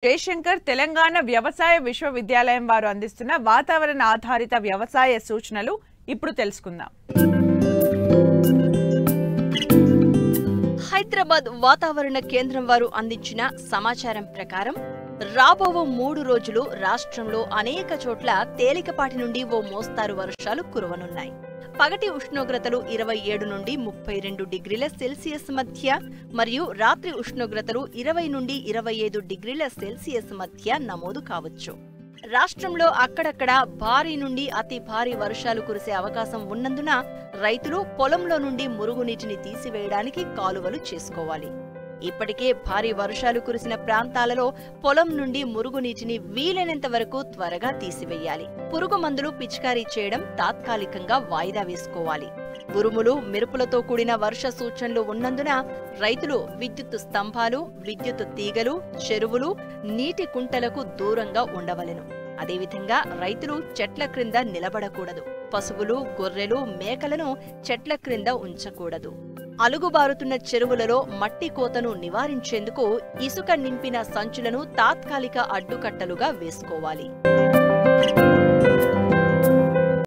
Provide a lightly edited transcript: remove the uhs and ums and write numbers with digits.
జయశంకర్ తెలంగాణ వ్యవసాయ విశ్వవిద్యాలయం వారు అందిస్తున్న వాతావరణ ఆధారిత వ్యవసాయ సూచనలు ఇప్పుడు తెలుసుకుందాం. హైదరాబాద్ వాతావరణ కేంద్రం వారు అందించిన సమాచారం ప్రకారం రాబో 3 రోజులు రాష్ట్రంలో అనేక చోట్ల తేలికపాటి నుండి ఓ మోస్తారు వర్షాలు కురవనున్నాయి. పగటి ఉష్ణోగ్రతలు 27 నుండి 32 డిగ్రీల సెల్సియస్ మధ్య మరియు రాత్రి ఉష్ణోగ్రతలు 20 నుండి 25 డిగ్రీల సెల్సియస్ మధ్య నమోదు కావచ్చు. రాష్ట్రంలో అక్కడక్కడ భారీ నుండి అతి భారీ వర్షాలు కురిసే అవకాశం ఉన్నందున రైతులు పొలంలో నుండి మురుగునీటిని తీసివేయడానికి కాలువలు చేసుకోవాలి. ఇప్పటికే భారీ వర్షాలు కురిసిన ప్రాంతాలలో పొలం నుండి మురుగునీటిని వీలైనంత వరకు త్వరగా తీసివేయాలి. పురుగు మందులు పిచికారీ చేయడం తాత్కాలికంగా వాయిదా వేసుకోవాలి. ఉరుములు మెరుపులతో కూడిన వర్ష సూచనలు ఉన్నందున రైతులు విద్యుత్ స్తంభాలు, విద్యుత్ తీగలు, చెరువులు, నీటి కుంటలకు దూరంగా ఉండవలెను. అదేవిధంగా రైతులు చెట్ల క్రింద నిలబడకూడదు. పశువులు, గొర్రెలు, మేకలను చెట్ల క్రింద ఉంచకూడదు. అలుగుబారుతున్న చెరువులలో మట్టి కోతను నివారించేందుకు ఇసుక నింపిన సంచులను తాత్కాలిక అడ్డుకట్టలుగా వేసుకోవాలి.